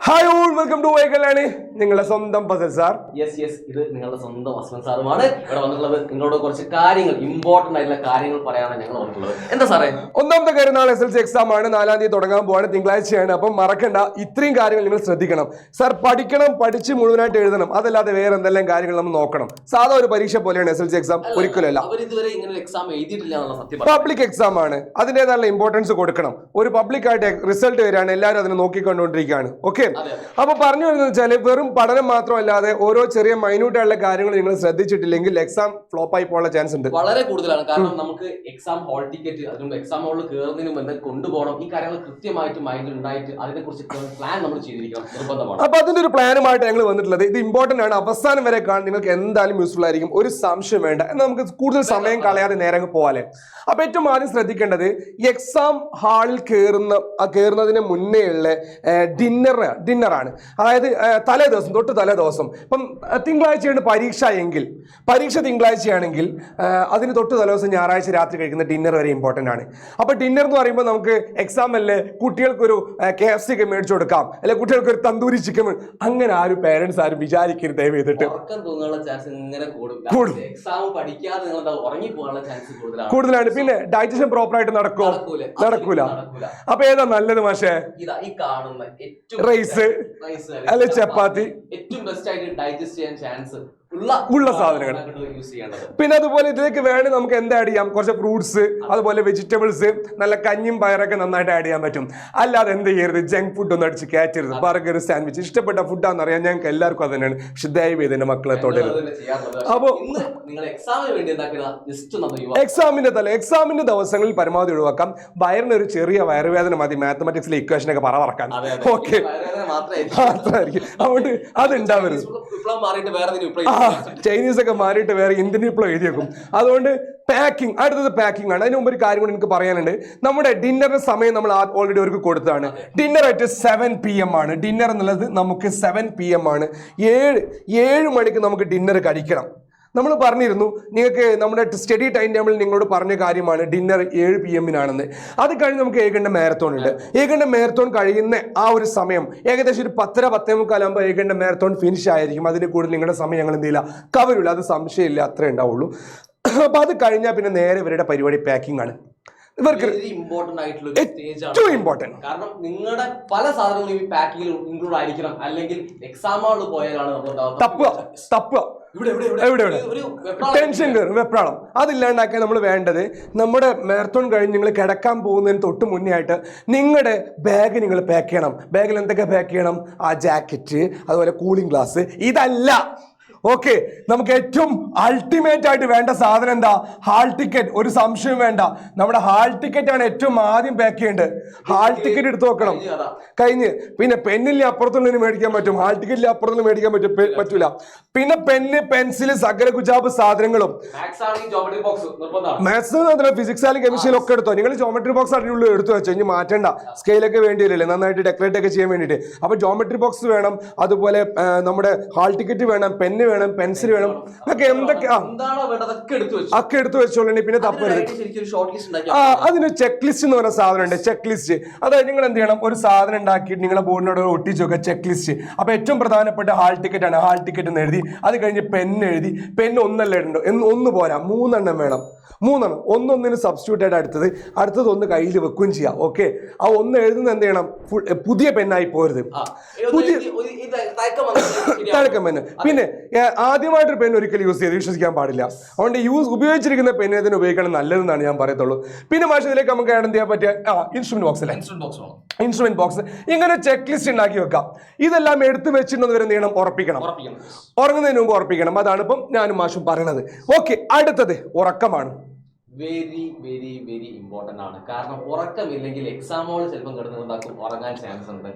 Hi all welcome to വൈകലാണ് നിങ്ങളുടെ സ്വന്തം puzzle sir. Yes ഇത് നിങ്ങളുടെ സ്വന്തം അസ്ലൻ സാറുമാണ്. ഇവിടെ വന്നിട്ടുള്ളത് നിങ്ങളോട് കുറച്ച് കാര്യങ്ങൾ, ഇമ്പോർട്ടന്റ് ആയിട്ടുള്ള കാര്യങ്ങൾ പറയാനാണ് ഞങ്ങൾ വന്നിട്ടുള്ളത്. എന്താ സാറേ? ഒന്നാമത്തെ കാര്യം, നാളെ SSLC എക്സാം ആണ്, 4-ാം തീയതി തുടങ്ങാൻ പോവാണ്, തിങ്കളാഴ്ചയാണ്. അപ്പം മറക്കണ്ട, ഇത്രയും കാര്യങ്ങൾ നിങ്ങൾ ശ്രദ്ധിക്കണം സാർ. പഠിക്കണം, പഠിച്ച് മുഴുവനായിട്ട് എഴുതണം, അതല്ലാതെ വേറെ എന്തെല്ലാം കാര്യങ്ങൾ നമ്മൾ നോക്കണം. സാധാ ഒരു പരീക്ഷ പോലെയാണ് SSLC എക്സാം, ഒരിക്കലല്ല. പബ്ലിക് എക്സാം ആണ്, അതിൻ്റെതായുള്ള ഇമ്പോർട്ടൻസ് കൊടുക്കണം. ഒരു പബ്ലിക് ആയിട്ട് റിസൾട്ട് വരികയാണ്, എല്ലാവരും അതിനെ നോക്കിക്കൊണ്ടുകൊണ്ടിരിക്കുകയാണ്. ഓക്കെ, അപ്പൊ പറഞ്ഞു വരുന്നത് വെച്ചാൽ വെറും പഠനം മാത്രമല്ലാതെ ഓരോ ചെറിയ മൈന്യൂട്ട് ആയിട്ടുള്ള കാര്യങ്ങൾ നിങ്ങൾ ശ്രദ്ധിച്ചിട്ടില്ലെങ്കിൽ എക്സാം ഫ്ലോപ്പ് ആയി പോകാനുള്ള ചാൻസ് ഉണ്ട്, വളരെ കൂടുതലാണ്. കാരണം നമുക്ക് എക്സാം ഹാൾ ടിക്കറ്റ്, അതുകൊണ്ട് എക്സാം ഹാളിൽ കയറുന്നതിന് മുമ്പ് കൊണ്ടുപോകണം. ഈ കാര്യങ്ങൾ കൃത്യമായിട്ട് മൈൻഡിൽ ഉണ്ടായിട്ട് അതിനെ കുറിച്ച് പ്ലാൻ നമ്മൾ ചെയ്തിരിക്കണം, നിർബന്ധമാണ്. അപ്പൊ അതിന്റെ ഒരു പ്ലാനുമായിട്ട് ഞങ്ങൾ വന്നിട്ടുള്ളത്. ഇത് ഇമ്പോർട്ടന്റ് ആണ്, അവസാനം വരെ കാണാൻ നിങ്ങൾക്ക് എന്തായാലും യൂസ്ഫുൾ ആയിരിക്കും, ഒരു സംശയം വേണ്ട. എന്നാൽ നമുക്ക് കൂടുതൽ സമയം കളയാതെ നേരെ പോവാല്ലേ. അപ്പൊ ഏറ്റവും ആദ്യം ശ്രദ്ധിക്കേണ്ടത്, എക്സാം ഹാളിൽ കയറുന്നതിന് മുന്നേ ഉള്ള ഡിന്നറാണ്. അതായത് തലേ ദിവസം ഇപ്പം തിങ്കളാഴ്ചയാണ് പരീക്ഷ തിങ്കളാഴ്ചയാണെങ്കിൽ അതിന് തൊട്ട് തലേദിവസം ഞായറാഴ്ച രാത്രി കഴിക്കുന്ന ഡിന്നർ വരെ ഇമ്പോർട്ടൻ്റ് ആണ്. അപ്പൊ ഡിന്നർ എന്ന് പറയുമ്പോൾ നമുക്ക് എക്സാം അല്ലേ, കുട്ടികൾക്കൊരു KFC ഒക്കെ മേടിച്ചു കൊടുക്കാം, അല്ലെ കുട്ടികൾക്ക് ഒരു തന്തൂരി ചിക്കൻ, അങ്ങനെ ആരും പേരൻസ് ആരും വിചാരിക്കരുത്. ദയവ് ചെയ്തിട്ട് കൂടുതലാണ്. പിന്നെ ഡൈജഷൻ പ്രോപ്പർ ആയിട്ട് നടക്കൂല. അപ്പൊ ഏതാ നല്ലത് മാഷേ? റൈസ് അല്ലെ ചപ്പാത്തി, ഏറ്റവും ബെസ്റ്റ് ആയിട്ട് ഡൈജസ്റ്റ് ചെയ്യാൻ ചാൻസ് ഉള്ള സാധനങ്ങൾ. പിന്നെ അതുപോലെ ഇതിലേക്ക് വേണ്ടി നമുക്ക് എന്ത് ആഡ് ചെയ്യാം? കുറച്ച് ഫ്രൂട്ട്സ്, അതുപോലെ വെജിറ്റബിൾസ്, നല്ല കഞ്ഞിയും പയറൊക്കെ നന്നായിട്ട് ആഡ് ചെയ്യാൻ പറ്റും. അല്ലാതെ എന്ത് ചെയ്യരുത്, ജങ്ക് ഫുഡ് ഒന്നും അടിച്ച് കയറ്റരുത്. ബർഗർ, സാൻഡ്വിച്ച് ഇഷ്ടപ്പെട്ട ഫുഡാന്ന് അറിയാം, ഞങ്ങൾക്ക് എല്ലാവർക്കും അത് തന്നെയാണ്. പക്ഷെ ദയവ് ചെയ്ത് എന്റെ മക്കളെ തൊടരുത്. അപ്പൊ എക്സാമിന്റെ ദിവസങ്ങളിൽ പരമാവധി ഒഴിവാക്കാം. വയറിന് ഒരു ചെറിയ വയറുവേദന മതി മാത്തമാറ്റിക്സിലെ ഇക്വേഷനൊക്കെ പറക്കാൻ. ഓക്കെ, മാത്രമായിരിക്കും, അതുകൊണ്ട് അത് ഉണ്ടാവരുത്. ചൈനീസ് ഒക്കെ മാറിയിട്ട് വേറെ ഇന്ത്യൻ വിപ്ലവം എഴുതിയേക്കും. അതുകൊണ്ട് അടുത്തത് പാക്കിംഗ് ആണ്. അതിന് മുമ്പ് ഒരു കാര്യം കൂടി എനിക്ക് പറയാനുണ്ട്. നമ്മുടെ ഡിന്നറിന്റെ സമയം നമ്മൾ ഓൾറെഡി അവർക്ക് കൊടുത്തതാണ്. ഡിന്നർ ആയിട്ട് 7 PM ആണ്. ഡിന്നർ എന്നുള്ളത് നമുക്ക് 7 PM ആണ്. 7 മണിക്ക് നമുക്ക് ഡിന്നർ കഴിക്കണം. നമ്മൾ പറഞ്ഞിരുന്നു, നിങ്ങൾക്ക് നമ്മുടെ സ്റ്റഡി ടൈം ടേബിളിൽ നിങ്ങളോട് പറഞ്ഞ കാര്യമാണ് ഡിന്നർ 7 PM അത് കഴിഞ്ഞ് നമുക്ക് 1 ഗണ്ട മാരത്തോൺ ഉണ്ട്. 1 ഗണ്ട മാരത്തോൺ കഴിയുന്ന ആ ഒരു സമയം ഏകദേശം ഒരു 10:30-10:45 ആകുമ്പോൾ 1 ഗണ്ട മാരത്തോൺ ഫിനിഷ് ആയിരിക്കും. അതിന് കൂടുതൽ നിങ്ങളുടെ സമയം ഞങ്ങൾ എന്ത് ചെയ്യില്ല, കവരില്ല. അത് സംശയമില്ല, അത്രേ ഉണ്ടാവുള്ളൂ. അപ്പൊ അത് കഴിഞ്ഞാൽ പിന്നെ നേരെ ഇവരുടെ പരിപാടി പാക്കിംഗ് ആണ്. ഇവർക്ക് ഏറ്റവും ഇമ്പോർട്ടന്റ്. കാരണം നിങ്ങളുടെ പല സാധനങ്ങളും ഈ പാക്കിങ്ങിൽ ഇൻക്ലൂഡ് ആയിരിക്കണം, അല്ലെങ്കിൽ എക്സാം ഹാളിൽ പോയാലാണ് തപ്പുക ടെൻഷൻ കയറും, വെപ്രാളം. അതില്ലാണ്ടാക്കാൻ നമ്മൾ വേണ്ടത്, നമ്മുടെ മാരത്തോൺ കഴിഞ്ഞ് നിങ്ങൾ കിടക്കാൻ പോകുന്നതിന് തൊട്ട് മുന്നേ ആയിട്ട് നിങ്ങളുടെ ബാഗ് നിങ്ങൾ പാക്ക് ചെയ്യണം. ബാഗിൽ എന്തൊക്കെ പാക്ക് ചെയ്യണം? ആ ജാക്കറ്റ്, അതുപോലെ കൂളിംഗ് ഗ്ലാസ്. ഇതല്ല, ഓക്കെ, നമുക്ക് ഏറ്റവും അൾട്ടിമേറ്റ് ആയിട്ട് വേണ്ട സാധനം എന്താ? Hall ticket. ഒരു സംശയം വേണ്ട, നമ്മുടെ ഹാൾ ടിക്കറ്റ് ആണ് ഏറ്റവും ആദ്യം പാക്ക് ചെയ്യേണ്ടത്. ഹാൾ ടിക്കറ്റ് എടുത്ത് വെക്കണം. കഴിഞ്ഞ് പിന്നെ പെന്നിൽ അപ്പുറത്തുള്ള മേടിക്കാൻ പറ്റും, ഹാൾ ടിക്കറ്റിൽ അപ്പുറത്തുള്ള മേടിക്കാൻ പറ്റൂല. പിന്നെ പെന്ന്, പെൻസിൽ, സകല കുജാബ് സാധനങ്ങളും. മാത്സ് മാത്രമല്ല, ഫിസിക്സ് ആയാലും കെമിസ്ട്രിയിലും ഒക്കെ എടുത്തോ. നിങ്ങൾ ജോമെട്രി ബോക്സ് അതിനുള്ളിൽ എടുത്തു വെച്ചോ, ഇനി മാറ്റണ്ട. സ്കെയിലൊക്കെ വേണ്ടി വരില്ലേ നന്നായിട്ട് ഡെക്കറേറ്റ് ഒക്കെ ചെയ്യാൻ വേണ്ടിയിട്ട്. അപ്പൊ ജോമെട്രി ബോക്സ് വേണം, അതുപോലെ നമ്മുടെ ഹാൾ ടിക്കറ്റ് വേണം, പെന്ന് വേണം, പെൻസിൽ വേണം, ഒക്കെ എന്തൊക്കെ ഒക്കെ എടുത്തു വെച്ചോളൂ. പിന്നെ തപ്പരുത്. അതിന് ചെക്ക് ലിസ്റ്റ് എന്ന് പറയുന്ന സാധനം ഉണ്ട്. ചെക്ക് ലിസ്റ്റ്, അതായത് നിങ്ങൾ എന്ത് ചെയ്യണം, ഒരു സാധനം ഉണ്ടാക്കിയിട്ട് നിങ്ങളെ ബോർഡിനോട് ഒട്ടിച്ചു വെക്കുക, ചെക്ക് ലിസ്റ്റ്. അപ്പൊ ഏറ്റവും പ്രധാനപ്പെട്ട ഹാൾ ടിക്കറ്റ് ആണ്. ഹാൾ ടിക്കറ്റ് എന്ന് എഴുതി, അത് കഴിഞ്ഞ് പെന്ന് എഴുതി. പെന്ന് ഒന്നല്ല ഇടണ്ടോ, ഒന്ന് പോരാ, 3 എണ്ണം വേണം. 3 എണ്ണം, ഒന്നൊന്നിന് സബ്സ്റ്റിറ്റ്യൂട്ട് ആയിട്ട് അടുത്തത് ഒന്ന് കയ്യിൽ വെക്കുകയും ചെയ്യാം. ഓക്കെ, ആ ഒന്ന് എഴുതുന്നത് എന്ത് ചെയ്യണം, പുതിയ പെന്നായി പോരുത്, തഴക്കം പെന്ന്. പിന്നെ ആദ്യമായിട്ടൊരു പെൻ ഒരിക്കലും യൂസ് ചെയ്ത് വിശ്വസിക്കാൻ പാടില്ല. അതുകൊണ്ട് ഉപയോഗിച്ചിരിക്കുന്ന പെന്ന് ഇതിന് ഉപയോഗിക്കണം, നല്ലതെന്നാണ് ഞാൻ പറയത്തുള്ളൂ. പിന്നെ മാഷ് ഇതിലേക്ക് നമുക്ക് ആഡ് ചെയ്യാൻ പറ്റിയ ഇൻസ്ട്രുമെന്റ് ബോക്സ്. ഇങ്ങനെ ചെക്ക് ലിസ്റ്റ് ഉണ്ടാക്കി വെക്കാം. ഇതെല്ലാം എടുത്തു വെച്ചിട്ടുണ്ടെന്ന് വരെ നീളം ഉറപ്പിക്കണം, ഉറങ്ങുന്നതിന് മുമ്പ് ഉറപ്പിക്കണം. അതാണ് ഇപ്പം ഞാനും മാഷും പറയണത്. ഓക്കെ, അടുത്തത് ഉറക്കമാണ്. വെരി വെരി വെരി ഇമ്പോർട്ടന്റ് ആണ്. കാരണം ഉറക്കമില്ലെങ്കിൽ എക്സാമുകൾ ചിലപ്പോൾ കിടന്നുണ്ടാക്കും, ഉറങ്ങാൻ ചാൻസ് ഉണ്ട്.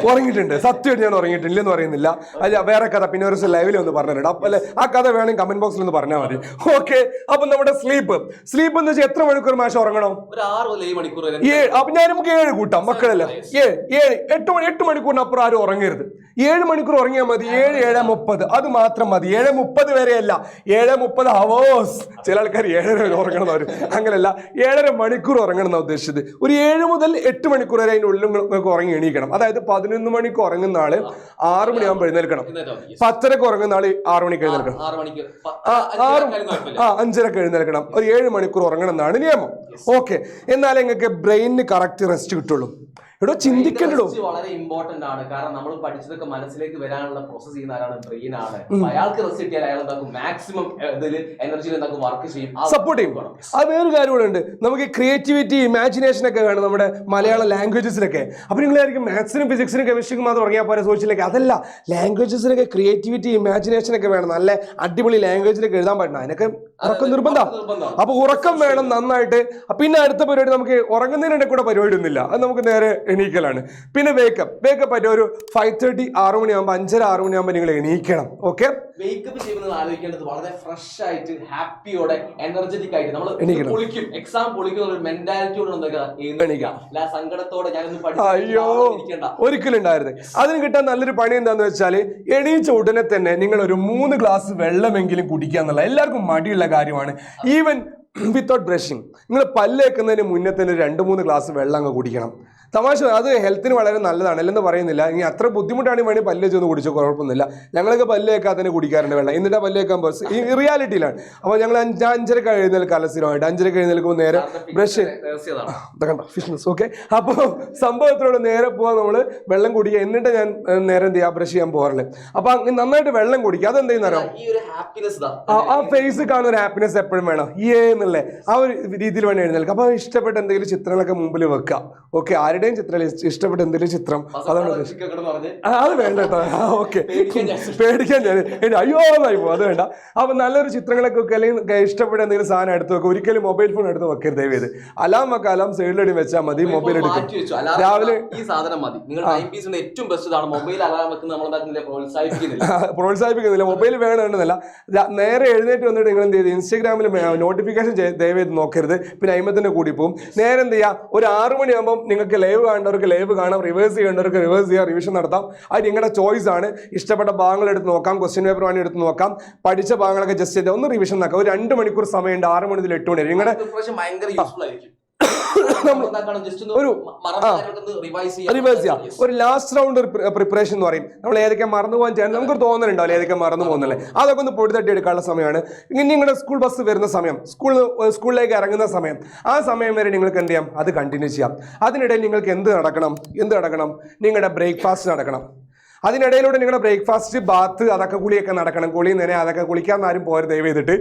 ഉറങ്ങിയിട്ടുണ്ട്, സത്യമായിട്ട് ഞാൻ ഉറങ്ങിയിട്ടില്ലെന്ന് പറയുന്നില്ല. അല്ല, വേറെ കഥ പിന്നെ ഒരു ലൈവിൽ ഒന്ന് പറഞ്ഞിട്ടുണ്ട്. അപ്പൊ അല്ലെ, ആ കഥ വേണമെങ്കിൽ കമന്റ് ബോക്സിൽ ഒന്ന് പറഞ്ഞാൽ മതി. ഓക്കെ, അപ്പൊ നമ്മുടെ സ്ലീപ്പ് എന്ന് വെച്ചാൽ എത്ര മണിക്കൂർ മാഷ് ഉറങ്ങണം? ഒരു 6-7 മണിക്കൂർ. അപ്പൊ ഞാൻ നമുക്ക് 7 കൂട്ടാം മക്കളല്ല. 8 മണിക്കൂറിനപ്പുറം ആരും ഉറങ്ങരുത്. 7 മണിക്കൂർ ഉറങ്ങിയാൽ മതി. 7-7:30 അത് മാത്രം മതി. 7:30 വരെയല്ല, 7:30 ബോസ്. ചില ആൾക്കാർ 7:30 ഉറങ്ങണമെന്നവർ, അങ്ങനെയല്ല, 7.5 മണിക്കൂർ ഉറങ്ങണം എന്നാണ് ഉദ്ദേശിച്ചത്. ഒരു 7 മുതൽ 8 മണിക്കൂർ വരെ അതിൻ്റെ ഉള്ളിൽ നിങ്ങൾക്ക് ഉറങ്ങി എണീക്കണം. അതായത് 11 മണിക്ക് ഉറങ്ങുന്ന ആള് 6 മണിയാകുമ്പോൾ എഴുന്നേൽക്കണം. 10:30 ഉറങ്ങുന്ന ആള് 6 മണിക്ക് എഴുന്നേൽക്കണം. 5:30 എഴുന്നേൽക്കണം. ഒരു 7 മണിക്കൂർ ഉറങ്ങണം എന്നാണ് നിയമം. ഓക്കെ, എന്നാലേ നിങ്ങൾക്ക് ബ്രെയിനിന് കറക്റ്റ് റെസ്റ്റ് കിട്ടുള്ളൂ. എടോ ചിന്തിക്കണ്ടോ, വളരെ ഇമ്പോർട്ടന്റ് ആണ്. കാരണം നമ്മൾ പഠിച്ചതൊക്കെ മനസ്സിലേക്ക് വരാനുള്ള പ്രോസസ് ചെയ്യുന്ന ആരാണ്? ബ്രെയിൻ ആണ്. അയാൾക്ക് റെസ്റ്റ് കിട്ടിയാൽ അയാൾ എന്താക്കും? മാക്സിമം എനർജിയിൽ എന്താക്കും? വർക്ക് ചെയ്യും, സപ്പോർട്ട് ചെയ്യും. അത് വേറൊരു കാര്യം കൂടെ ഉണ്ട്. നമുക്ക് ക്രിയേറ്റിവിറ്റി, ഇമാജിനേഷൻ ഒക്കെ വേണം നമ്മുടെ മലയാള ലാംഗ്വേജസിലൊക്കെ. അപ്പൊ നിങ്ങളായിരിക്കും മാത്സിനും ഫിസിക്സിനും കെമിസ്ട്രിക്കും മാത്രം ഉറങ്ങിയാൽ പോലെ സോഷ്യലൊക്കെ. അതല്ല, ലാംഗ്വേജസിലൊക്കെ ക്രിയേറ്റിവിറ്റി, ഇമാജിനേഷൻ ഒക്കെ വേണം. നല്ല അടിപൊളി ലാംഗ്വേജിലൊക്കെ എഴുതാൻ പറ്റണം. അതിനൊക്കെ ഉറക്കം നിർബന്ധം. അപ്പൊ ഉറക്കം വേണം നന്നായിട്ട്. പിന്നെ അടുത്ത പരിപാടി, നമുക്ക് ഉറങ്ങുന്നതിനിടെ കൂടെ പരിപാടി ഒന്നുമില്ല, അത് നമുക്ക് നേരെ എണീക്കലാണ്. പിന്നെ വേക്കപ്പ് ആയിട്ട് ഒരു 5:30 6 മണിയാകുമ്പോൾ 5:30 6 മണിയാകുമ്പോൾ നിങ്ങൾ എണീക്കണം. ഓക്കെ, വേക്കപ്പ് ചെയ്യുന്നത് ആലോചിക്കേണ്ടത് വളരെ ഫ്രഷ് ആയിട്ട്, ഹാപ്പിയോടെ, എനർജറ്റിക് ആയിട്ട് നമ്മൾ പൊളിക്കും. എക്സാം പൊളിക്കുന്ന ഒരു മെന്റാലിറ്റിയോടെ സങ്കടത്തോടെ അയ്യോ ഒരിക്കലും ഉണ്ടായിരുന്നു. അതിന് കിട്ടാൻ നല്ലൊരു പണി എന്താന്ന് വെച്ചാൽ, എണീച്ച ഉടനെ തന്നെ നിങ്ങൾ ഒരു 3 ഗ്ലാസ് വെള്ളമെങ്കിലും കുടിക്കുക എന്നുള്ള എല്ലാവർക്കും മടിയുള്ള കാര്യമാണ്. ഈവൻ വിത്തൗട്ട് ബ്രഷിങ് നിങ്ങൾ പല്ലേക്കുന്നതിന് മുന്നേ തന്നെ 2-3 ഗ്ലാസ് വെള്ളം അങ്ങ് കുടിക്കണം. തമാശ, അത് ഹെൽത്തിന് വളരെ നല്ലതാണ്, അല്ലെന്ന് പറയുന്നില്ല. ഇനി അത്ര ബുദ്ധിമുട്ടാണെങ്കിൽ വേണമെങ്കിൽ പല്ല് ചെന്ന് കുടിച്ചോ, കുഴപ്പമൊന്നുമില്ല. ഞങ്ങളൊക്കെ പല്ലേക്കാൻ തന്നെ കുടിക്കാറുണ്ട് വെള്ളം. എന്നിട്ട് പല്ലേക്കാൻ ബസ് ഈ റിയാലിറ്റിയിലാണ്. അപ്പോൾ ഞങ്ങൾ 5:30 എഴുന്നേൽക്കാം, സ്ഥിരമായിട്ട് 5:30 എഴുന്നേൽക്കുമ്പോൾ നേരെ ബ്രഷ് കണ്ട ഫിറ്റ്നസ്. ഓക്കെ, അപ്പോൾ സംഭവത്തിലൂടെ നേരെ പോകാൻ നമ്മൾ വെള്ളം കുടിക്കുക. എന്നിട്ട് ഞാൻ നേരെ എന്ത് ചെയ്യുക, ബ്രഷ് ചെയ്യാൻ പോകാറില്ല. അപ്പൊ നന്നായിട്ട് വെള്ളം കുടിക്കുക. അതെന്ത് ചെയ്യുന്നോ, ആ ഫേസ് കാണുന്ന ഒരു ഹാപ്പിനെസ് എപ്പോഴും വേണം. എന്നല്ലേ ആ ഒരു രീതിയിൽ വേണം എഴുന്നേൽക്കുക. അപ്പൊ ഇഷ്ടപ്പെട്ട എന്തെങ്കിലും ചിത്രങ്ങളൊക്കെ മുമ്പിൽ വെക്കുക. ഓക്കെ, ആരുടെയും ചിത്രം ഇഷ്ടപ്പെട്ട എന്തെങ്കിലും ചിത്രം, അതാണ് അത് വേണ്ട കേട്ടോ. ഓക്കെ, പേടിക്കാൻ ഞാൻ അയ്യോ എന്നായി പോകും, അത് വേണ്ട. അപ്പൊ നല്ലൊരു ചിത്രങ്ങളൊക്കെ വെക്കുക, അല്ലെങ്കിൽ ഇഷ്ടപ്പെട്ട എന്തെങ്കിലും സാധനം എടുത്ത് വെക്കുക. ഒരിക്കലും മൊബൈൽ ഫോൺ എടുത്ത് വെക്കരുത് ദയവേത്. അലാം വെക്കുക, അലാം സൈഡിലടി വെച്ചാൽ മതി. മൊബൈൽ എടുക്കും രാവിലെ. ഈ സാധനം മതി. നിങ്ങൾ ഏറ്റവും ബെസ്റ്റ് ആണ് മൊബൈൽ അലാം വെക്കുന്നത്. പ്രോത്സാഹിപ്പിക്കുന്നില്ല, മൊബൈൽ വേണമെന്നല്ല. നേരെ എഴുന്നേറ്റ് വന്നിട്ട് നിങ്ങൾ എന്ത് ചെയ്ത് ഇൻസ്റ്റാഗ്രാമിൽ നോട്ടിഫിക്കേഷൻ ദയവേത് നോക്കരുത്. പിന്നെ അയിമത്തിന്റെ കൂടി പോകും. നേരെ എന്ത് ചെയ്യുക, ഒരു 6 മണിയാകുമ്പോൾ നിങ്ങൾക്ക് ലൈവ് കാണേണ്ടവർക്ക് ലൈവ് കാണാം, റിവേഴ്സ് ചെയ്യേണ്ടവർക്ക് റിവേഴ്സ് ചെയ്യാം, റിവിഷൻ നടത്താം. അത് നിങ്ങളുടെ ചോയ്സ് ആണ്. ഇഷ്ടപ്പെട്ട ഭാഗങ്ങൾ എടുത്ത് നോക്കാം, ക്വസ്റ്റ്യൻ പേപ്പർ വേണ്ടി എടുത്ത് നോക്കാം. പഠിച്ച ഭാഗങ്ങളൊക്കെ ജസ്റ്റ് ചെയ്ത് ഒന്ന് റിവിഷൻ നടക്കാം. ഒരു 2 മണിക്കൂർ സമയമുണ്ട്, 6 മണി മുതൽ 8 മണി വരെ. നിങ്ങളുടെ റിവേഴ്സ് ചെയ്യാം. ഒരു ലാസ്റ്റ് റൗണ്ട് പ്രിപ്പറേഷൻ എന്ന് പറയും. നമ്മൾ ഏതൊക്കെ മറന്നു പോകാൻ ചെയ്യാൻ നമുക്കൊരു തോന്നലുണ്ടാവില്ല, ഏതൊക്കെ മറന്നു പോകുന്നല്ലേ. അതൊക്കെ ഒന്ന് പൊടി തട്ടി എടുക്കാനുള്ള സമയമാണ്. ഇനി നിങ്ങളുടെ സ്കൂൾ ബസ് വരുന്ന സമയം, സ്കൂളിലേക്ക് ഇറങ്ങുന്ന സമയം, ആ സമയം വരെ നിങ്ങൾക്ക് എന്ത് ചെയ്യാം, അത് കണ്ടിന്യൂ ചെയ്യാം. അതിനിടയിൽ നിങ്ങൾക്ക് എന്ത് നടക്കണം? നിങ്ങളുടെ ബ്രേക്ക്ഫാസ്റ്റ് നടക്കണം. അതിനിടയിലൂടെ നിങ്ങളുടെ ബ്രേക്ക്ഫാസ്റ്റ്, ബാത്ത്, അതൊക്കെ കുളിയൊക്കെ നടക്കണം. കുളി നേരെ അതൊക്കെ കുളിക്കാൻ ആരും പോരും ദയവ് ചെയ്തിട്ട്.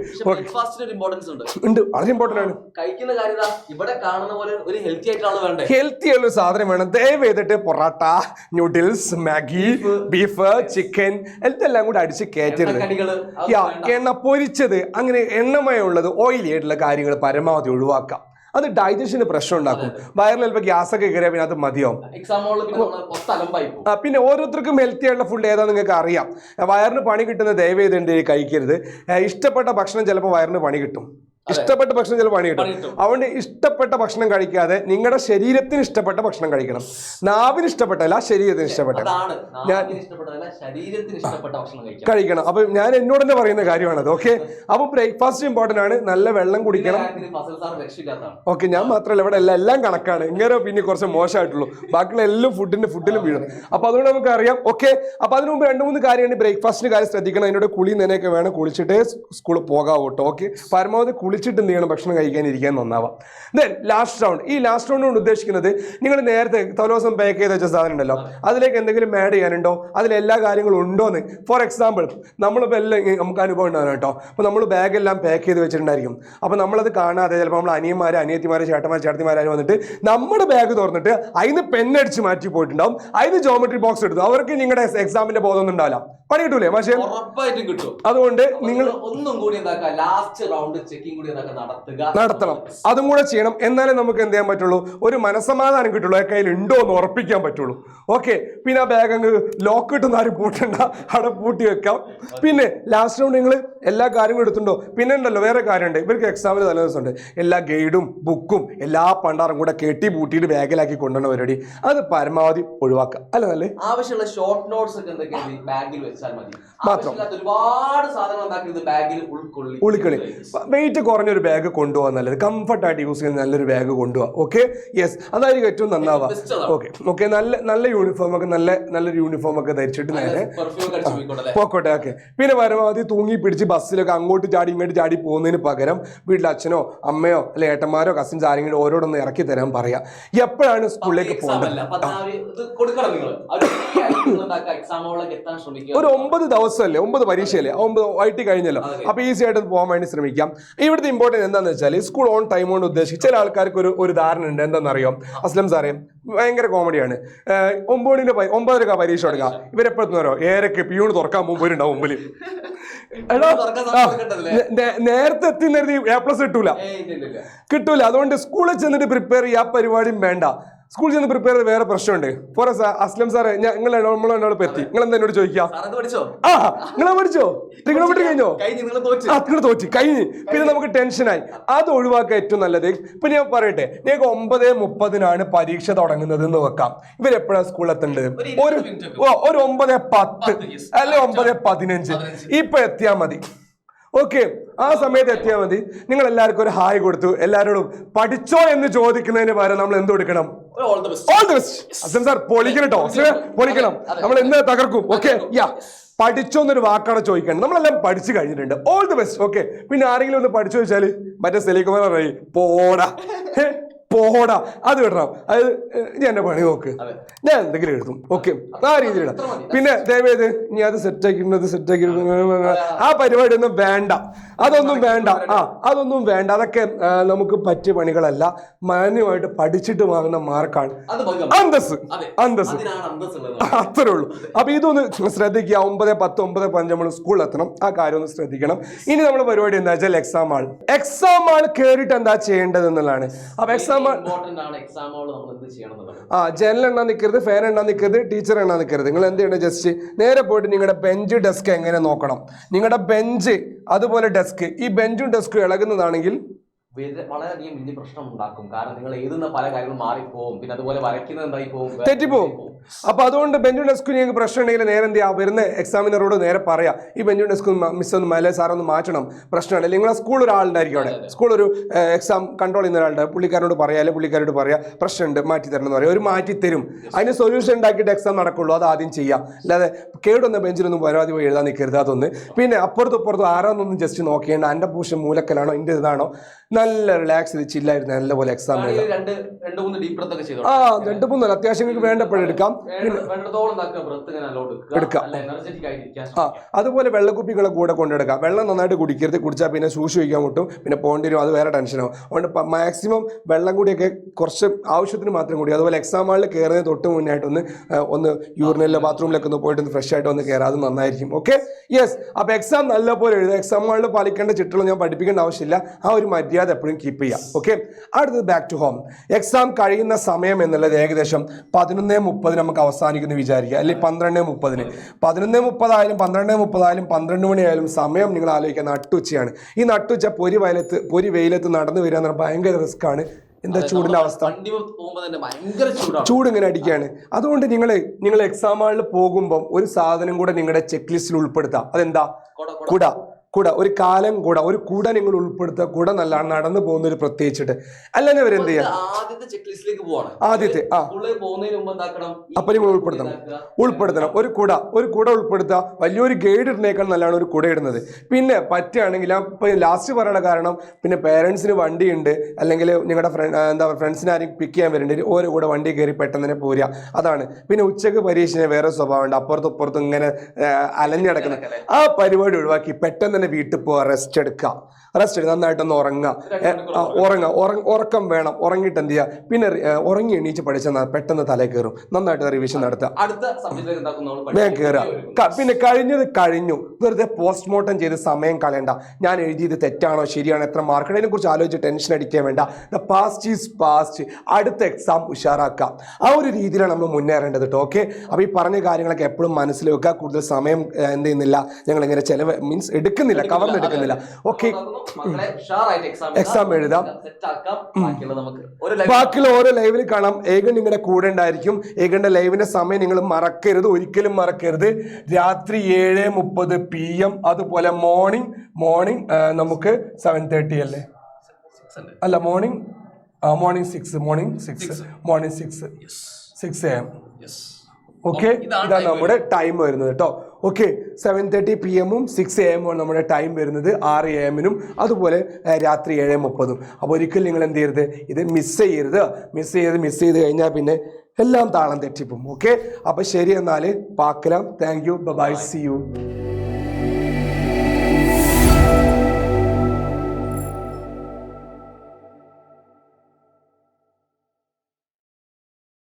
ഉണ്ട്, വളരെ ഇമ്പോർട്ടന്റ് ആണ്. കഴിക്കുന്ന കാര്യം ഇവിടെ കാണുന്ന പോലെ ഒരു ഹെൽത്തി ആയുള്ള സാധനം വേണം. ദയവ് ചെയ്തിട്ട് parotta, noodles, Maggi, beef, chicken എല്ലാം കൂടെ അടിച്ച് കയറ്റരുത്. എണ്ണ പൊരിച്ചത്, അങ്ങനെ എണ്ണമയമുള്ളത്, ഓയിലി ആയിട്ടുള്ള കാര്യങ്ങൾ പരമാവധി ഒഴിവാക്കാം. അത് ഡൈജഷന് പ്രശ്നം ഉണ്ടാക്കും. വയറിൽ ചിലപ്പോൾ ഗ്യാസൊക്കെ കയറിയാൽ പിന്നെ അത് മതിയാവും. പിന്നെ ഓരോരുത്തർക്കും ഹെൽത്തി ആയിട്ടുള്ള ഫുഡ് ഏതാണെന്ന് നിങ്ങൾക്ക് അറിയാം. വയറിന് പണി കിട്ടുന്ന ദയവ് ചെയ്ത് കഴിക്കരുത്. ഇഷ്ടപ്പെട്ട ഭക്ഷണം ചിലപ്പോൾ വയറിന് പണി കിട്ടും, ഇഷ്ടപ്പെട്ട ഭക്ഷണം ചില പണി കിട്ടും. അതുകൊണ്ട് ഇഷ്ടപ്പെട്ട ഭക്ഷണം കഴിക്കാതെ നിങ്ങളുടെ ശരീരത്തിന് ഇഷ്ടപ്പെട്ട ഭക്ഷണം കഴിക്കണം. നാവിന് ഇഷ്ടപ്പെട്ടല്ല, ശരീരത്തിന് ഇഷ്ടപ്പെട്ട കഴിക്കണം. അപ്പൊ ഞാൻ എന്നോട് തന്നെ പറയുന്ന കാര്യമാണത്. ഓക്കെ, അപ്പൊ ബ്രേക്ക്ഫാസ്റ്റ് ഇമ്പോർട്ടന്റ് ആണ്. നല്ല വെള്ളം കുടിക്കണം. ഓക്കെ, ഞാൻ മാത്രമല്ല, ഇവിടെ എല്ലാം കണക്കാണ്. ഇങ്ങനെ പിന്നെ കുറച്ച് മോശമായിട്ടുള്ളൂ, ബാക്കിയുള്ള എല്ലാം ഫുഡിലും വീഴും. അപ്പൊ അതുകൊണ്ട് നമുക്ക് അറിയാം. ഓക്കെ, അപ്പൊ അതിന് മുമ്പ് 2-3 കാര്യമാണ്. ബ്രേക്ക്ഫാസ്റ്റിന്റെ കാര്യം ശ്രദ്ധിക്കണം. അതിനോട് കുളി നനയൊക്കെ വേണം, കുളിച്ചിട്ടേ സ്കൂളിൽ പോകാവൂ കേട്ടോ. ഓക്കെ, പരമാവധി കുളിച്ചിട്ട് എന്ത് ചെയ്യണം, ഭക്ഷണം കഴിക്കാനിരിക്കാൻ നന്നാവാം. Then last round. ഈ ലാസ്റ്റ് റൗണ്ട് കൊണ്ട് ഉദ്ദേശിക്കുന്നത്, നിങ്ങൾ നേരത്തെ തലേദിവസം പാക്ക് ചെയ്ത് വെച്ച സാധനം ഉണ്ടല്ലോ, അതിലേക്ക് എന്തെങ്കിലും ആഡ് ചെയ്യാനുണ്ടോ, അതിലെല്ലാ കാര്യങ്ങളും ഉണ്ടോന്ന്. ഫോർ എക്സാമ്പിൾ, നമ്മളിപ്പോൾ എല്ലാം നമുക്ക് അനുഭവം ഉണ്ടാകും കേട്ടോ. അപ്പോൾ നമ്മൾ ബാഗെല്ലാം പാക്ക് ചെയ്ത് വെച്ചിട്ടുണ്ടായിരിക്കും. അപ്പോൾ നമ്മളത് കാണാതെ ചിലപ്പോൾ നമ്മൾ അനിയത്തിമാർ, ചേട്ടന്മാരും വന്നിട്ട് നമ്മുടെ ബാഗ് തുറന്നിട്ട് അതിന് പെന്നടിച്ച് മാറ്റി പോയിട്ടുണ്ടാവും. അതിന് ജോമെട്രി ബോക്സ് എടുത്തു. അവർക്ക് നിങ്ങളുടെ എക്സാമിന്റെ ബോധമൊന്നും ഉണ്ടാവില്ല. പണി കിട്ടൂലേ? പക്ഷേ ഉറപ്പായിട്ടും കിട്ടും. അതുകൊണ്ട് നിങ്ങൾ ഒന്നും കൂടി ലാസ്റ്റ് റൗണ്ട് ചെക്കിംഗ് കൂടി നടത്തണം. അതും കൂടെ ചെയ്യണം. എന്നാലേ നമുക്ക് എന്ത് ചെയ്യാൻ പറ്റുള്ളൂ, ഒരു മനസ്സമാധാനം കിട്ടുള്ളൂ, ആ കയ്യിൽ ഉണ്ടോ എന്ന് ഉറപ്പിക്കാൻ പറ്റുള്ളൂ. ഓക്കെ, പിന്നെ ആ ബാഗ് അങ്ങ് ലോക്ക് കിട്ടുന്ന ആരും പൂട്ടണ്ട, അവിടെ പൂട്ടി വെക്കാം. പിന്നെ ലാസ്റ്റ് റൗണ്ട് നിങ്ങൾ എല്ലാ കാര്യങ്ങളും എടുത്തുണ്ടോ. പിന്നെ ഉണ്ടല്ലോ വേറെ കാര്യമുണ്ട്, ഇവർക്ക് എക്സാമിന് തലേ ദിവസമുണ്ട്, എല്ലാ ഗൈഡും ബുക്കും എല്ലാ പണ്ടാറും കൂടെ കെട്ടി പൂട്ടിയിട്ട് ബാഗിലാക്കി കൊണ്ടുവന്ന പരിപാടി, അത് പരമാവധി ഒഴിവാക്കുക. അല്ല നല്ല ആവശ്യമുള്ള ഷോർട്ട് നോട്ട്സ് ഒക്കെ എന്തൊക്കെയാണ് ബാഗിൽ വെച്ചാൽ മതി. മാത്രം ഒരുപാട് സാധനങ്ങൾ ഉണ്ടാക്കുന്നത് ബാഗിൽ ഉൾക്കൊള്ളി വെയിറ്റ് കുറഞ്ഞൊരു ബാഗ് കൊണ്ടുപോകാൻ നല്ലത്, കംഫർട്ടായിട്ട് യൂസ് ചെയ്യുന്ന നല്ലൊരു ബാഗ് കൊണ്ടുപോകാം. ഓക്കെ, യെസ്, അതായിരിക്കും ഏറ്റവും നന്നാവുക. ഓക്കെ, നല്ല യൂണിഫോം ഒക്കെ നല്ലൊരു യൂണിഫോം ഒക്കെ ധരിച്ചിട്ട് നേരെ പോക്കോട്ടെ. ഓക്കെ, പിന്നെ പരമാവധി തൂങ്ങി പിടിച്ച് ബസ്സിലൊക്കെ അങ്ങോട്ട് ചാടി ഇങ്ങോട്ട് ചാടി പോകുന്നതിന് പകരം വീട്ടിൽ അച്ഛനോ അമ്മയോ അല്ലെ ഏട്ടന്മാരോ കസിൻസ് ആരെങ്കിലും ഓരോടൊന്ന് ഇറക്കി തരാൻ പറയാം. എപ്പോഴാണ് സ്കൂളിലേക്ക് പോകേണ്ടത്. ഒരു 9 ദിവസമല്ലേ, 9 പരീക്ഷയല്ലേ, 9 വൈകിട്ട് കഴിഞ്ഞല്ലോ. അപ്പൊ ഈസി ആയിട്ട് പോകാൻ വേണ്ടി ശ്രമിക്കാം. ഇവിടുത്തെ ഇമ്പോർട്ടൻറ്റ് എന്താണെന്ന് വെച്ചാൽ സ്കൂൾ ഓൺ ടൈം കൊണ്ട് ഉദ്ദേശിച്ച് ചില ആൾക്കാർക്ക് ഒരു ധാരണ ഉണ്ട്. എന്താണെന്നറിയോ, അസ്ലം സാറേ ഭയങ്കര കോമഡിയാണ്. 9:30 പരീക്ഷ തുടങ്ങാം, ഇവരെപ്പോഴെത്തുന്നവരോ 7:00 പിയൂണ് തുറക്കാൻ മുമ്പ് ഉണ്ടാവും മുമ്പിൽ. നേരത്തെ എത്തിന്നരുതി A+ കിട്ടൂല. അതുകൊണ്ട് സ്കൂളിൽ ചെന്നിട്ട് പ്രിപ്പയർ ചെയ്യുക, ആ പരിപാടിയും വേണ്ട. സ്കൂളിൽ ചെന്ന് പ്രിപ്പയർ ചെയ്ത് വേറെ പ്രശ്നമുണ്ട്. ഫോർ അസ്ലം സാറേ, നമ്മളോട് എത്തി, നിങ്ങൾ എന്താ എന്നോട് ചോദിക്കാം, നിങ്ങളെ പഠിച്ചോ, ട്രിഗണോമെട്രി കഴിഞ്ഞോ, നിങ്ങൾ തോറ്റി കഴിഞ്ഞ്, പിന്നെ നമുക്ക് ടെൻഷനായി. അത് ഒഴിവാക്കാൻ ഏറ്റവും നല്ലത്. ഇപ്പൊ ഞാൻ പറയട്ടെ, ഞങ്ങൾക്ക് 9:30 പരീക്ഷ തുടങ്ങുന്നത് എന്ന് വെക്കാം. ഇവരെപ്പോഴാണ് സ്കൂളിൽ എത്തേണ്ടത്? ഒരു 9:10 അല്ലെ 9:15 ഇപ്പൊ എത്തിയാൽ മതി. ഓക്കെ, ആ സമയത്ത് എത്തിയാൽ മതി. നിങ്ങൾ എല്ലാവർക്കും ഒരു ഹായ് കൊടുത്തു, എല്ലാവരോടും പഠിച്ചോ എന്ന് ചോദിക്കുന്നതിന് പകരം നമ്മൾ എന്ത് കൊടുക്കണം? All the best. Aslam sir പൊളിക്കണം കേട്ടോ, പൊളിക്കണം, നമ്മൾ എന്ത് തകർക്കും. ഓക്കെ, പഠിച്ചോ എന്നൊരു വാക്കാണ് ചോദിക്കണം. നമ്മളെല്ലാം പഠിച്ചു കഴിഞ്ഞിട്ടുണ്ട്, ഓൾ ദി ബെസ്റ്റ്. ഓക്കെ, പിന്നെ ആരെങ്കിലും ഒന്ന് പഠിച്ചു ചോദിച്ചാല് മറ്റേ സെലിക്കുമാർ പറയും പോടാ, അത് വിടണം, അത് ഞാൻ എന്റെ പണി നോക്ക്, ഞാൻ എന്തെങ്കിലും എഴുതും. ഓക്കെ, ആ രീതിയിലാണ്. പിന്നെ ദയവേത് നീ അത് സെറ്റാക്കി ആ പരിപാടി ഒന്നും വേണ്ട, അതൊന്നും വേണ്ട. അതൊക്കെ നമുക്ക് പറ്റിയ പണികളല്ല. മാന്യമായിട്ട് പഠിച്ചിട്ട് വാങ്ങുന്ന മാർക്കാണ് അന്തസ്. അത്രേ ഉള്ളൂ. അപ്പൊ ഇതൊന്ന് ശ്രദ്ധിക്കുക. 9:10 9:15 നമ്മൾ സ്കൂളിൽ എത്തണം, ആ കാര്യം ഒന്ന് ശ്രദ്ധിക്കണം. ഇനി നമ്മുടെ പരിപാടി എന്താ വെച്ചാൽ എക്സാം ആൾ കയറിയിട്ട് എന്താ ചെയ്യേണ്ടത് എന്നുള്ളതാണ്. അപ്പൊ എക്സാം ജനൽ എണ്ണാൻ നിൽക്കരുത്, ഫാൻ എണ്ണാൻ നിൽക്കരുത്, ടീച്ചർ എണ്ണാൻ നിൽക്കരുത്. നിങ്ങൾ എന്ത് ചെയ്യണം, ജസ്റ്റ് നേരെ പോയിട്ട് നിങ്ങളുടെ ബെഞ്ച് ഡെസ്ക് എങ്ങനെ നോക്കണം. നിങ്ങളുടെ ബെഞ്ച് അതുപോലെ ഡെസ്ക്, ഈ ബെഞ്ചും ഡെസ്കും ഇളകുന്നതാണെങ്കിൽ വളരെയധികം വലിയ പ്രശ്നം ഉണ്ടാക്കും. കാരണം നിങ്ങൾ എഴുതുന്ന പല കാര്യങ്ങളും മാറിപ്പോവും, പിന്നെ അതുപോലെ വരയ്ക്കുന്നത് എന്തായി പോകും, തെറ്റിപ്പോവും. അപ്പൊ അതുകൊണ്ട് ബെഞ്ചും ഡെസ്കും നിങ്ങൾക്ക് പ്രശ്നം ഉണ്ടെങ്കിൽ നേരെ എന്ത് ചെയ്യാം, വരുന്ന എക്സാമിനറോട് നേരെ പറയാം, ഈ ബെഞ്ചും ഡെസ്കും മിസ് ഒന്ന് മേലെ സാറൊന്ന് മാറ്റണം, പ്രശ്നമാണ്. അല്ലെങ്കിൽ നിങ്ങളെ സ്കൂൾ ഒരാളുണ്ടായിരിക്കും അവിടെ, സ്കൂൾ ഒരു എക്സാം കൺട്രോൾ ചെയ്യുന്ന ഒരാളുണ്ട്, പുള്ളിക്കാരോട് പറയാം, അല്ലെങ്കിൽ പുള്ളിക്കാരോട് പറയാം പ്രശ്നമുണ്ട് മാറ്റി തരണം എന്ന് പറയാം. ഒരു മാറ്റി തരും. അതിന് സൊല്യൂഷൻ ഉണ്ടാക്കിയിട്ട് എക്സാം നടക്കുള്ളൂ, അത് ആദ്യം ചെയ്യാം. അല്ലാതെ കേടുവന്ന ബെഞ്ചിലൊന്നും പരാതി പോയി എഴുതാൻ നിൽക്കരുത്. അതൊന്ന്. പിന്നെ അപ്പുറത്തും ആരാന്നൊന്നും ജസ്റ്റ് നോക്കേണ്ട, എൻ്റെ പൂഷൻ മൂലക്കലാണോ എൻ്റെ ഇതാണോ, നല്ല റിലാക്സ് ചെയ്ത് ചില്ലായിരുന്നു നല്ലപോലെ എക്സാം എഴുതാം. 2-3 അത്യാവശ്യം നിങ്ങൾക്ക് വേണ്ടപ്പോഴെടുക്കാം. അതുപോലെ വെള്ളക്കുപ്പികളെ കൂടെ കൊണ്ടെടുക്കാം. വെള്ളം നന്നായിട്ട് കുടിക്കരുത്, കുടിച്ചാൽ പിന്നെ സൂക്ഷി വയ്ക്കാൻ മുട്ടും, പിന്നെ പോകേണ്ടി വരും, അത് വേറെ ടെൻഷനാവും. അതുകൊണ്ട് മാക്സിമം വെള്ളം കൂടിയൊക്കെ കുറച്ച് ആവശ്യത്തിന് മാത്രം കൂടി. അതുപോലെ എക്സാം ഹാളിൽ കയറുന്നതിന് തൊട്ട് മുന്നായിട്ടൊന്ന് യൂറിനിലെ ബാത്റൂമിലൊക്കെ ഒന്ന് പോയിട്ട് ഫ്രഷ് ആയിട്ട് ഒന്ന് കയറാം, അത് നന്നായിരിക്കും. Okay, yes. അപ്പോൾ എക്സാം നല്ലപോലെ എഴുതുക. എക്സാം ഹാളിൽ പാലിക്കേണ്ട ചിട്ടകൾ ഞാൻ പഠിപ്പിക്കേണ്ട ആവശ്യമില്ല, ആ ഒരു മര്യാദ എപ്പോഴും കീപ്പ് ചെയ്യാം. ഓക്കെ, അടുത്തത് ബാക്ക് ടു ഹോം. എക്സാം കഴിയുന്ന സമയം എന്നുള്ളത് ഏകദേശം 11:30 നമുക്ക് അവസാനിക്കുന്നു വിചാരിക്കുക, അല്ലെങ്കിൽ 12:30. 11:30 ആയാലും 12:30 ആയാലും 12 മണിയായാലും സമയം നിങ്ങൾ ആലോചിക്കുക നട്ടുച്ചയാണ്. ഈ നട്ടുച്ച പൊരി വെയിലത്ത് നടന്നു വരിക എന്ന് പറഞ്ഞാൽ ഭയങ്കര റിസ്ക് ആണ്. എന്താ ചൂടിന്റെ അവസ്ഥ, ചൂട് ഇങ്ങനെ അടിക്കുകയാണ്. അതുകൊണ്ട് നിങ്ങൾ എക്സാം ഹാളിൽ പോകുമ്പോൾ ഒരു സാധനം കൂടെ നിങ്ങളുടെ ചെക്ക് ലിസ്റ്റിൽ ഉൾപ്പെടുത്താം. അതെന്താ? കുട. ഒരു കാലം ഒരു കുട നിങ്ങൾ ഉൾപ്പെടുത്തുക. കുട നല്ലതാണ് നടന്നു പോകുന്ന ഒരു പ്രത്യേകിച്ചിട്ട്. അല്ലെങ്കിൽ അവരെന്ത് ചെയ്യാം, ആദ്യത്തെ അപ്പൊ നിങ്ങൾ ഉൾപ്പെടുത്തണം. ഒരു കുട ഉൾപ്പെടുത്തുക. വലിയൊരു ഗൈഡ് ഇടുന്നേക്കാൾ നല്ലതാണ് ഒരു കുട ഇടുന്നത്. പിന്നെ പറ്റുകയാണെങ്കിൽ ഇപ്പൊ ലാസ്റ്റ് പറയണ കാരണം പിന്നെ പേരൻസിന് വണ്ടിയുണ്ട്, അല്ലെങ്കിൽ നിങ്ങളുടെ ഫ്രണ്ട്സിനെ ആരും പിക്ക് ചെയ്യാൻ വരുന്നുണ്ട്, ഓരോ കൂടെ വണ്ടി കയറി പെട്ടെന്ന് തന്നെ പോരുക. അതാണ്. പിന്നെ ഉച്ചക്ക് പരീക്ഷന് വേറെ സ്വഭാവമുണ്ട്, അപ്പുറത്തും ഇങ്ങനെ അലഞ്ഞടക്കുന്ന ആ പരിപാടി ഒഴിവാക്കി പെട്ടെന്ന് തന്നെ വീട്ടിൽ പോവുക, റെസ്റ്റ് എടുക്കുക, നന്നായിട്ടൊന്ന് ഉറക്കം വേണം. ഉറങ്ങിയിട്ട് എന്ത് ചെയ്യുക, പിന്നെ ഉറങ്ങി എണീച്ച് പഠിച്ചാൽ പെട്ടെന്ന് തലേ കയറും. നന്നായിട്ട് റിവിഷൻ നടത്തുക, വേഗം കയറുക. പിന്നെ കഴിഞ്ഞു, വെറുതെ പോസ്റ്റ്മോർട്ടം ചെയ്ത് സമയം കളയണ്ട. ഞാൻ എഴുതിയത് തെറ്റാണോ ശരിയാണോ എത്ര മാർക്ക്, അതിനെ കുറിച്ച് ആലോചിച്ച് ടെൻഷൻ അടിക്കാൻ വേണ്ട. The past is past. അടുത്ത എക്സാം ഉഷാറാക്കാം. ആ ഒരു രീതിയിലാണ് നമ്മൾ മുന്നേറേണ്ടത് കേട്ടോ. ഓക്കെ, അപ്പോൾ ഈ പറഞ്ഞ കാര്യങ്ങളൊക്കെ എപ്പോഴും മനസ്സിൽ വെക്കുക. കൂടുതൽ സമയം എന്ത് ചെയ്യുന്നില്ല, ഞങ്ങൾ ഇങ്ങനെ എടുക്കുന്നില്ല, കവർന്നെടുക്കുന്നില്ല. ഓക്കെ, എക്സാം എഴുതാം. ബാക്കിയുള്ള ഓരോ ലൈവിൽ കാണാം. ഏകൻ നിങ്ങളുടെ കൂടെ ഉണ്ടായിരിക്കും. ഏകന്റെ ലൈവിന്റെ സമയം നിങ്ങൾ മറക്കരുത്, ഒരിക്കലും മറക്കരുത്. രാത്രി 7:30 PM, അതുപോലെ മോർണിംഗ് നമുക്ക് 7:30 അല്ലേ, അല്ല മോർണിംഗ് 6 AM. ഓക്കെ, ഇതാണ് നമ്മുടെ ടൈം വരുന്നത് കേട്ടോ. ഓക്കെ, 7:30 PM 6 AM നമ്മുടെ ടൈം വരുന്നത്. 6 AM അതുപോലെ രാത്രി 7:30. അപ്പോൾ ഒരിക്കലും നിങ്ങൾ എന്ത് ചെയ്യരുത്, ഇത് മിസ് ചെയ്ത് കഴിഞ്ഞാൽ പിന്നെ എല്ലാം താളം തെറ്റിപ്പോവും. ഓക്കെ, അപ്പോൾ ശരി, എന്നാൽ പാക്കലാം. Thank you, bye, see U.